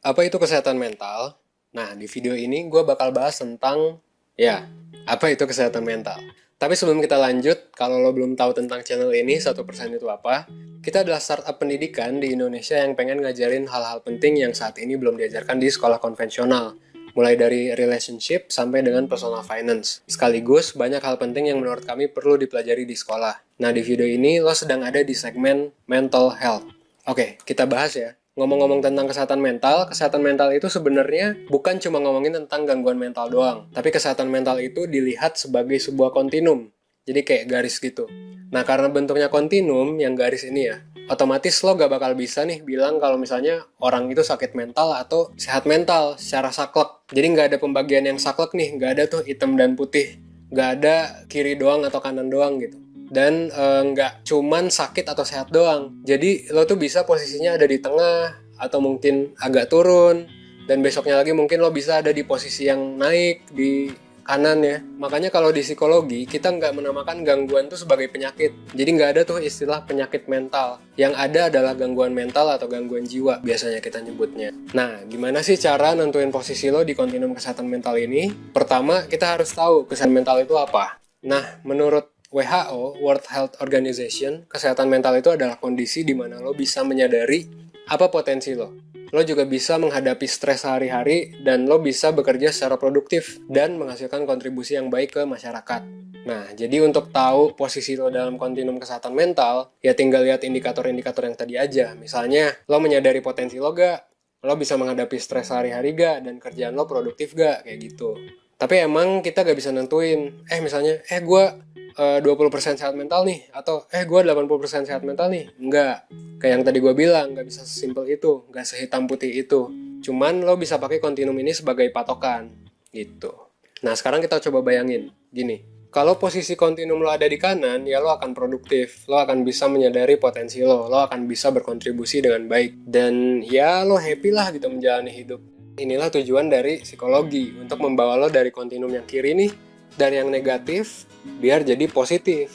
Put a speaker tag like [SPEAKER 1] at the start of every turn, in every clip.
[SPEAKER 1] Apa itu kesehatan mental? Nah, di video ini gue bakal bahas tentang, ya, apa itu kesehatan mental. Tapi sebelum kita lanjut, kalau lo belum tahu tentang channel ini, 1% itu apa? Kita adalah startup pendidikan di Indonesia yang pengen ngajarin hal-hal penting yang saat ini belum diajarkan di sekolah konvensional. Mulai dari relationship sampai dengan personal finance. Sekaligus, banyak hal penting yang menurut kami perlu dipelajari di sekolah. Nah, di video ini lo sedang ada di segmen mental health. Oke, kita bahas ya. Ngomong-ngomong tentang kesehatan mental itu sebenarnya bukan cuma ngomongin tentang gangguan mental doang, tapi kesehatan mental itu dilihat sebagai sebuah kontinum. Jadi kayak garis gitu. Nah, karena bentuknya kontinum yang garis ini ya, otomatis lo gak bakal bisa nih bilang kalau misalnya orang itu sakit mental atau sehat mental secara saklek. Jadi nggak ada pembagian yang saklek nih, nggak ada tuh hitam dan putih. Nggak ada kiri doang atau kanan doang gitu. Dan nggak cuman sakit atau sehat doang. Jadi lo tuh bisa posisinya ada di tengah atau mungkin agak turun, dan besoknya lagi mungkin lo bisa ada di posisi yang naik di kanan ya. Makanya kalau di psikologi kita nggak menamakan gangguan tuh sebagai penyakit. Jadi nggak ada tuh istilah penyakit mental. Yang ada adalah gangguan mental atau gangguan jiwa biasanya kita nyebutnya. Nah, gimana sih cara nentuin posisi lo di kontinum kesehatan mental ini? Pertama, kita harus tahu kesehatan mental itu apa. Nah, menurut WHO, World Health Organization, kesehatan mental itu adalah kondisi di mana lo bisa menyadari apa potensi lo. Lo juga bisa menghadapi stres sehari-hari dan lo bisa bekerja secara produktif dan menghasilkan kontribusi yang baik ke masyarakat. Nah, jadi untuk tahu posisi lo dalam kontinum kesehatan mental, ya tinggal lihat indikator-indikator yang tadi aja. Misalnya, lo menyadari potensi lo gak? Lo bisa menghadapi stres sehari-hari gak? Dan kerjaan lo produktif gak? Kayak gitu. Tapi emang kita gak bisa nentuin, misalnya, gue 20% sehat mental nih, atau gue 80% sehat mental nih. Enggak, kayak yang tadi gue bilang, nggak bisa sesimpel itu, nggak sehitam putih itu. Cuman lo bisa pakai kontinum ini sebagai patokan gitu. Nah, sekarang kita coba bayangin gini, kalau posisi kontinum lo ada di kanan, ya lo akan produktif, lo akan bisa menyadari potensi lo akan bisa berkontribusi dengan baik, dan ya lo happy lah gitu menjalani hidup. Inilah tujuan dari psikologi, untuk membawa lo dari kontinum yang kiri nih, dari yang negatif biar jadi positif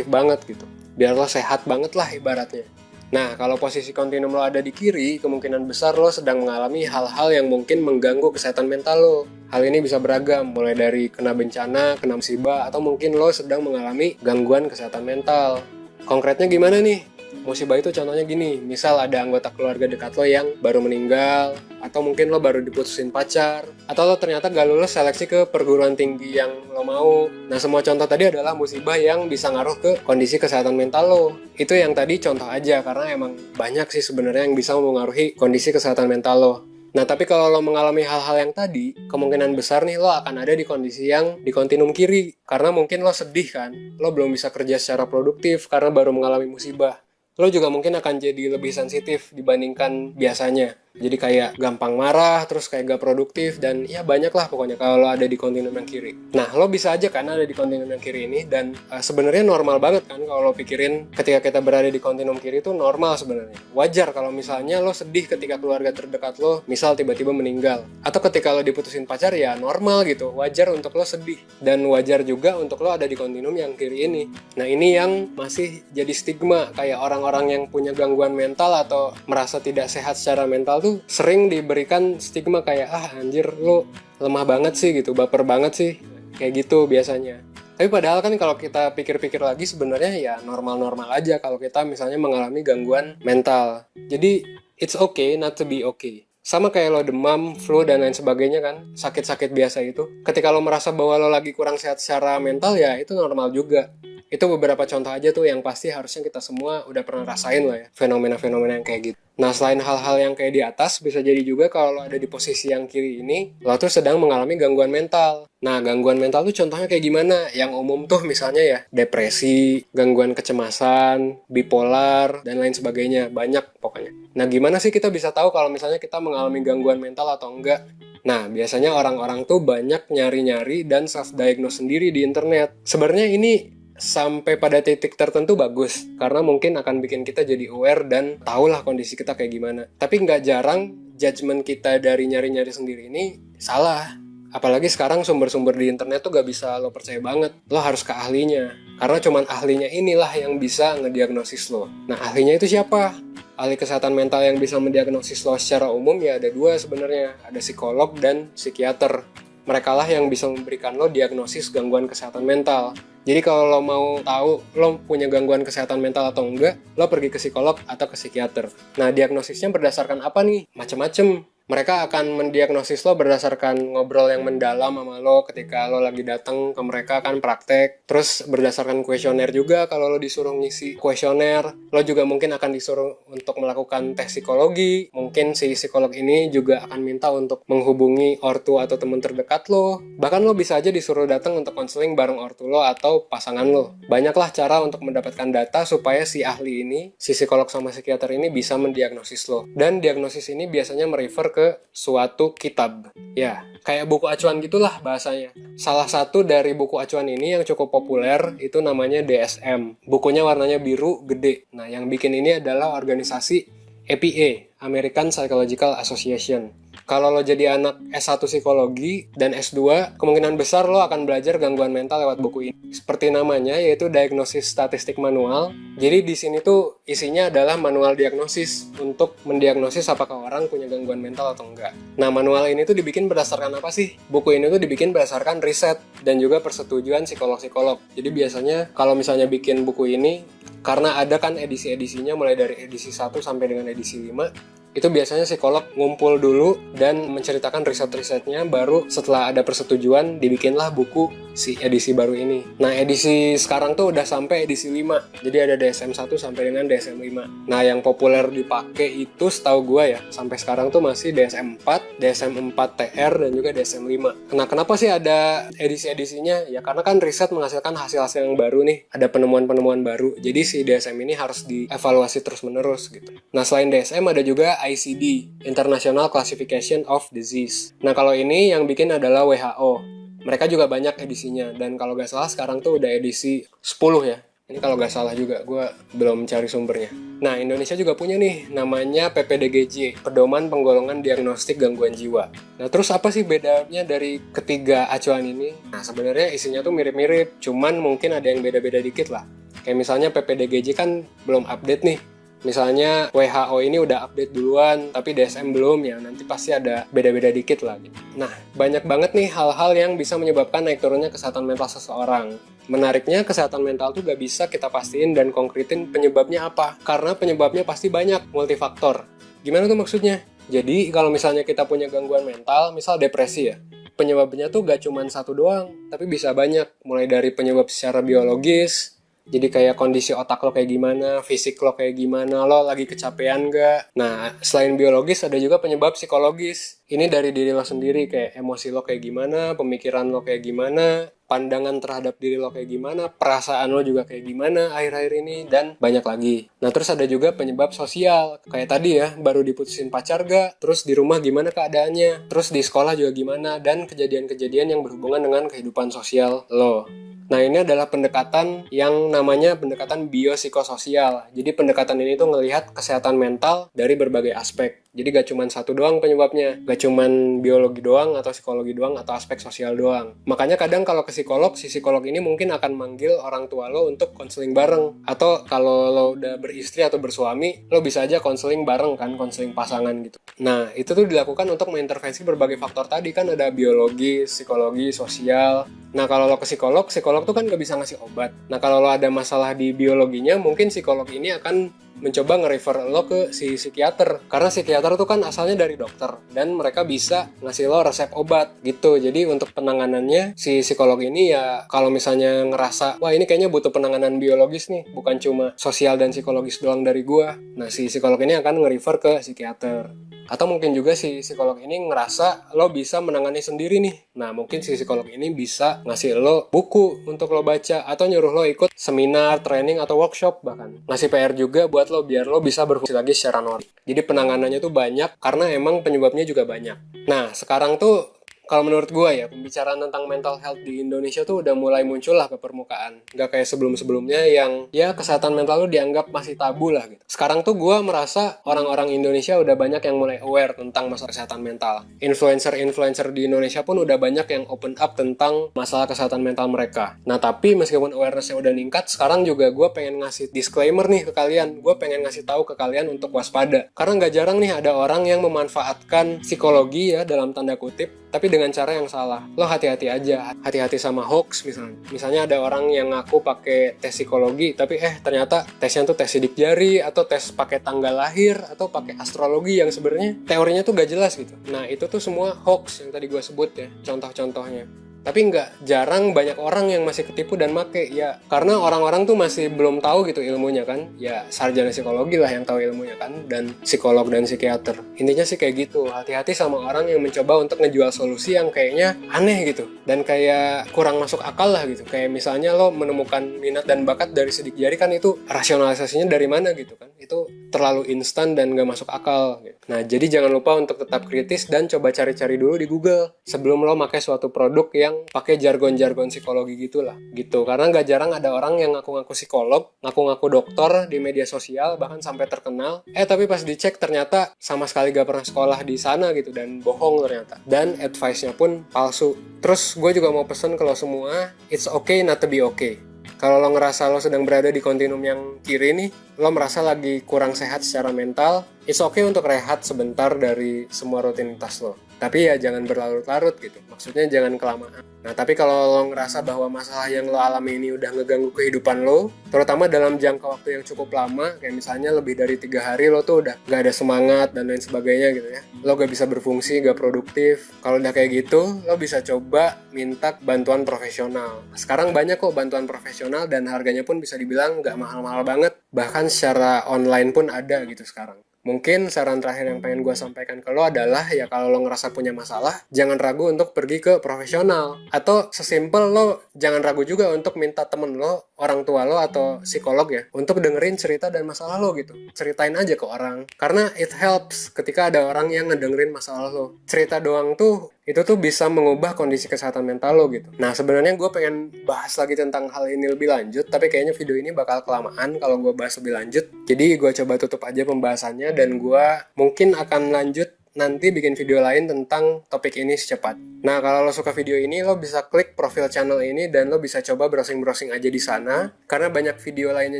[SPEAKER 1] banget gitu, biar lo sehat banget lah ibaratnya. Nah, kalau posisi kontinum lo ada di kiri, kemungkinan besar lo sedang mengalami hal-hal yang mungkin mengganggu kesehatan mental lo. Hal ini bisa beragam, mulai dari kena bencana, kena musibah, atau mungkin lo sedang mengalami gangguan kesehatan mental. Konkretnya gimana nih? Musibah itu contohnya gini, misal ada anggota keluarga dekat lo yang baru meninggal, atau mungkin lo baru diputusin pacar, atau lo ternyata gak lulus seleksi ke perguruan tinggi yang lo mau. Nah, semua contoh tadi adalah musibah yang bisa ngaruh ke kondisi kesehatan mental lo. Itu yang tadi contoh aja, karena emang banyak sih sebenarnya yang bisa mengaruhi kondisi kesehatan mental lo. Nah, tapi kalau lo mengalami hal-hal yang tadi, kemungkinan besar nih lo akan ada di kondisi yang di kontinum kiri. Karena mungkin lo sedih kan, lo belum bisa kerja secara produktif karena baru mengalami musibah. Lo juga mungkin akan jadi lebih sensitif dibandingkan biasanya. Jadi kayak gampang marah, terus kayak gak produktif, dan ya banyak lah pokoknya kalau lo ada di kontinum yang kiri. Nah, lo bisa aja kan ada di kontinum yang kiri ini, dan sebenarnya normal banget kan kalau lo pikirin ketika kita berada di kontinum kiri itu normal sebenarnya. Wajar kalau misalnya lo sedih ketika keluarga terdekat lo, misal tiba-tiba meninggal. Atau ketika lo diputusin pacar, ya normal gitu. Wajar untuk lo sedih. Dan wajar juga untuk lo ada di kontinum yang kiri ini. Nah, ini yang masih jadi stigma, kayak orang-orang yang punya gangguan mental atau merasa tidak sehat secara mental tuh sering diberikan stigma kayak anjir lo lemah banget sih gitu, baper banget sih, kayak gitu biasanya. Tapi padahal kan kalau kita pikir-pikir lagi sebenarnya ya normal-normal aja kalau kita misalnya mengalami gangguan mental. Jadi it's okay not to be okay. Sama kayak lo demam, flu, dan lain sebagainya kan, sakit-sakit biasa itu. Ketika lo merasa bahwa lo lagi kurang sehat secara mental, ya itu normal juga. Itu beberapa contoh aja tuh yang pasti harusnya kita semua udah pernah rasain lah ya, fenomena-fenomena yang kayak gitu. Nah, selain hal-hal yang kayak di atas, bisa jadi juga kalau lo ada di posisi yang kiri ini, lo tuh sedang mengalami gangguan mental. Nah, gangguan mental tuh contohnya kayak gimana? Yang umum tuh misalnya ya, depresi, gangguan kecemasan, bipolar, dan lain sebagainya. Banyak pokoknya. Nah, gimana sih kita bisa tahu kalau misalnya kita mengalami gangguan mental atau enggak? Nah, biasanya orang-orang tuh banyak nyari-nyari dan self-diagnose sendiri di internet. Sebenarnya ini sampai pada titik tertentu bagus, karena mungkin akan bikin kita jadi aware dan tahulah kondisi kita kayak gimana. Tapi nggak jarang judgement kita dari nyari-nyari sendiri ini salah. Apalagi sekarang sumber-sumber di internet tuh gak bisa lo percaya banget. Lo harus ke ahlinya, karena cuman ahlinya inilah yang bisa ngediagnosis lo. Nah, ahlinya itu siapa? ahli kesehatan mental yang bisa mendiagnosis lo secara umum ya ada dua sebenarnya, ada psikolog dan psikiater. Mereka lah yang bisa memberikan lo diagnosis gangguan kesehatan mental. Jadi kalau lo mau tahu lo punya gangguan kesehatan mental atau enggak, lo pergi ke psikolog atau ke psikiater. Nah, diagnosisnya berdasarkan apa nih? Macem-macem. Mereka akan mendiagnosis lo berdasarkan ngobrol yang mendalam sama lo ketika lo lagi datang ke mereka kan praktek. Terus berdasarkan kuesioner juga, kalau lo disuruh ngisi kuesioner. Lo juga mungkin akan disuruh untuk melakukan tes psikologi. Mungkin si psikolog ini juga akan minta untuk menghubungi ortu atau teman terdekat lo. Bahkan lo bisa aja disuruh datang untuk konseling bareng ortu lo atau pasangan lo. Banyaklah cara untuk mendapatkan data supaya si ahli ini, si psikolog sama psikiater ini bisa mendiagnosis lo. Dan diagnosis ini biasanya merefer ke suatu kitab. Ya, kayak buku acuan gitulah bahasanya. Salah satu dari buku acuan ini yang cukup populer itu namanya DSM. Bukunya warnanya biru, gede. Nah, yang bikin ini adalah organisasi APA, American Psychological Association. Kalau lo jadi anak S1 psikologi dan S2, kemungkinan besar lo akan belajar gangguan mental lewat buku ini. Seperti namanya, yaitu diagnosis statistik manual. Jadi di sini tuh isinya adalah manual diagnosis untuk mendiagnosis apakah orang punya gangguan mental atau enggak. Nah, manual ini tuh dibikin berdasarkan apa sih? Buku ini tuh dibikin berdasarkan riset dan juga persetujuan psikolog-psikolog. Jadi biasanya kalau misalnya bikin buku ini, karena ada kan edisi-edisinya mulai dari edisi 1 sampai dengan edisi 5, itu biasanya psikolog ngumpul dulu dan menceritakan riset-risetnya, baru setelah ada persetujuan dibikinlah buku si edisi baru ini. Nah, edisi sekarang tuh udah sampai edisi 5, jadi ada DSM 1 sampai dengan DSM 5. Nah, yang populer dipakai itu setahu gue ya, sampai sekarang tuh masih DSM 4, DSM 4 TR, dan juga DSM 5. Nah, kenapa sih ada edisi-edisinya? Ya karena kan riset menghasilkan hasil-hasil yang baru nih, ada penemuan-penemuan baru, jadi si DSM ini harus dievaluasi terus-menerus gitu. Nah, selain DSM ada juga ICD, International Classification of Disease. Nah, kalau ini yang bikin adalah WHO. Mereka juga banyak edisinya, dan kalau nggak salah sekarang tuh udah edisi 10 ya. Ini kalau nggak salah juga, gue belum cari sumbernya. Nah, Indonesia juga punya nih, namanya PPDGJ, Pedoman Penggolongan Diagnostik Gangguan Jiwa. Nah, terus apa sih bedanya dari ketiga acuan ini? Nah, sebenarnya isinya tuh mirip-mirip, cuman mungkin ada yang beda-beda dikit lah. Kayak misalnya PPDGJ kan belum update nih. Misalnya WHO ini udah update duluan, tapi DSM belum ya, nanti pasti ada beda-beda dikit lah gitu. Nah, banyak banget nih hal-hal yang bisa menyebabkan naik turunnya kesehatan mental seseorang. Menariknya, kesehatan mental tuh gak bisa kita pastiin dan konkretin penyebabnya apa, karena penyebabnya pasti banyak, multifaktor. Gimana tuh maksudnya? Jadi, kalau misalnya kita punya gangguan mental, misal depresi ya, penyebabnya tuh gak cuma satu doang, tapi bisa banyak, mulai dari penyebab secara biologis. Jadi kayak kondisi otak lo kayak gimana, fisik lo kayak gimana, lo lagi kecapean gak? Nah, selain biologis ada juga penyebab psikologis. Ini dari diri lo sendiri, kayak emosi lo kayak gimana, pemikiran lo kayak gimana, pandangan terhadap diri lo kayak gimana, perasaan lo juga kayak gimana akhir-akhir ini, dan banyak lagi. Nah, terus ada juga penyebab sosial. Kayak tadi ya, baru diputusin pacar gak? Terus di rumah gimana keadaannya? Terus di sekolah juga gimana? Dan kejadian-kejadian yang berhubungan dengan kehidupan sosial lo. Nah, ini adalah pendekatan yang namanya pendekatan biopsikososial. Jadi pendekatan ini tuh ngelihat kesehatan mental dari berbagai aspek. Jadi gak cuma satu doang penyebabnya. Gak cuma biologi doang atau psikologi doang atau aspek sosial doang. Makanya kadang kalau ke psikolog, si psikolog ini mungkin akan manggil orang tua lo untuk konseling bareng. Atau kalau lo udah beristri atau bersuami, lo bisa aja konseling bareng kan, konseling pasangan gitu. Nah, itu tuh dilakukan untuk mengintervensi berbagai faktor tadi kan, ada biologi, psikologi, sosial. Nah, kalau lo ke psikolog tuh kan gak bisa ngasih obat. Nah, kalau lo ada masalah di biologinya, mungkin psikolog ini akan mencoba nge-refer lo ke si psikiater. Karena psikiater tuh kan asalnya dari dokter, dan mereka bisa ngasih lo resep obat gitu. Jadi untuk penanganannya, si psikolog ini ya kalau misalnya ngerasa, wah ini kayaknya butuh penanganan biologis nih, bukan cuma sosial dan psikologis doang dari gua. Nah, si psikolog ini akan nge-refer ke psikiater. Atau mungkin juga si psikolog ini ngerasa lo bisa menangani sendiri nih. Nah, mungkin si psikolog ini bisa ngasih lo buku untuk lo baca, atau nyuruh lo ikut seminar, training, atau workshop bahkan. Ngasih PR juga buat lo biar lo bisa berfungsi lagi secara normal. Jadi penanganannya tuh banyak karena emang penyebabnya juga banyak. Nah, sekarang tuh Kalau menurut gue ya, pembicaraan tentang mental health di Indonesia tuh udah mulai muncul lah ke permukaan. Nggak kayak sebelum-sebelumnya yang ya kesehatan mental tuh dianggap masih tabu lah gitu. Sekarang tuh gue merasa orang-orang Indonesia udah banyak yang mulai aware tentang masalah kesehatan mental. Influencer-influencer di Indonesia pun udah banyak yang open up tentang masalah kesehatan mental mereka. Nah tapi meskipun awareness-nya udah meningkat, sekarang juga gue pengen ngasih disclaimer nih ke kalian. Gue pengen ngasih tahu ke kalian untuk waspada. Karena nggak jarang nih ada orang yang memanfaatkan psikologi ya dalam tanda kutip, tapi dengan cara yang salah. Lo hati-hati aja, hati-hati sama hoax misalnya. Misalnya ada orang yang ngaku pakai tes psikologi, tapi ternyata tesnya tuh tes sidik jari, atau tes pakai tanggal lahir, atau pakai astrologi yang sebenarnya teorinya tuh gak jelas gitu. Nah itu tuh semua hoax yang tadi gue sebut ya, contoh-contohnya. Tapi nggak jarang banyak orang yang masih ketipu dan make ya, karena orang-orang tuh masih belum tahu gitu ilmunya kan. Ya sarjana psikologi lah yang tahu ilmunya kan, dan psikolog dan psikiater. Intinya sih kayak gitu, hati-hati sama orang yang mencoba untuk ngejual solusi yang kayaknya aneh gitu dan kayak kurang masuk akal lah gitu. Kayak misalnya lo menemukan minat dan bakat dari sidik jari, kan itu rasionalisasinya dari mana gitu kan. Itu terlalu instan dan nggak masuk akal gitu. Nah jadi jangan lupa untuk tetap kritis dan coba cari-cari dulu di Google sebelum lo pakai suatu produk yang pakai jargon-jargon psikologi gitulah gitu. Karena nggak jarang ada orang yang ngaku-ngaku psikolog, ngaku-ngaku dokter di media sosial, bahkan sampai terkenal, tapi pas dicek ternyata sama sekali gak pernah sekolah di sana gitu, dan bohong ternyata, dan advice-nya pun palsu. Terus gue juga mau pesen ke lo semua, it's okay not to be okay. Kalau lo ngerasa lo sedang berada di kontinum yang kiri nih, lo merasa lagi kurang sehat secara mental, it's okay untuk rehat sebentar dari semua rutinitas lo. Tapi ya jangan berlarut-larut gitu, maksudnya jangan kelamaan. Nah tapi kalau lo ngerasa bahwa masalah yang lo alami ini udah ngeganggu kehidupan lo, terutama dalam jangka waktu yang cukup lama, kayak misalnya lebih dari 3 hari lo tuh udah gak ada semangat dan lain sebagainya gitu ya, lo gak bisa berfungsi, gak produktif. Kalau udah kayak gitu, lo bisa coba minta bantuan profesional. Sekarang banyak kok bantuan profesional dan harganya pun bisa dibilang gak mahal-mahal banget, bahkan secara online pun ada gitu sekarang. Mungkin saran terakhir yang pengen gue sampaikan ke lo adalah, ya kalau lo ngerasa punya masalah, jangan ragu untuk pergi ke profesional. Atau sesimpel lo jangan ragu juga untuk minta temen lo, orang tua lo, atau psikolog ya, untuk dengerin cerita dan masalah lo gitu. Ceritain aja ke orang. Karena it helps ketika ada orang yang ngedengerin masalah lo. Cerita doang tuh, itu tuh bisa mengubah kondisi kesehatan mental lo gitu. Nah sebenarnya gue pengen bahas lagi tentang hal ini lebih lanjut, tapi kayaknya video ini bakal kelamaan kalau gue bahas lebih lanjut. Jadi gue coba tutup aja pembahasannya, dan gue mungkin akan lanjut nanti bikin video lain tentang topik ini secepat. Nah kalau lo suka video ini, lo bisa klik profil channel ini dan lo bisa coba browsing-browsing aja di sana, karena banyak video lainnya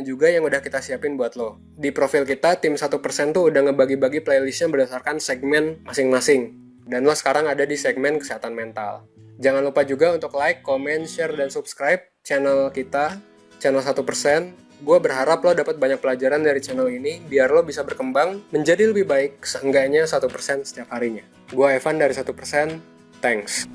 [SPEAKER 1] juga yang udah kita siapin buat lo. Di profil kita, tim 1% tuh udah ngebagi-bagi playlistnya berdasarkan segmen masing-masing. Dan lo sekarang ada di segmen kesehatan mental. Jangan lupa juga untuk like, comment, share, dan subscribe channel kita, channel 1%. Gue berharap lo dapat banyak pelajaran dari channel ini, biar lo bisa berkembang menjadi lebih baik, seenggaknya 1% setiap harinya. Gue Evan dari 1%, thanks.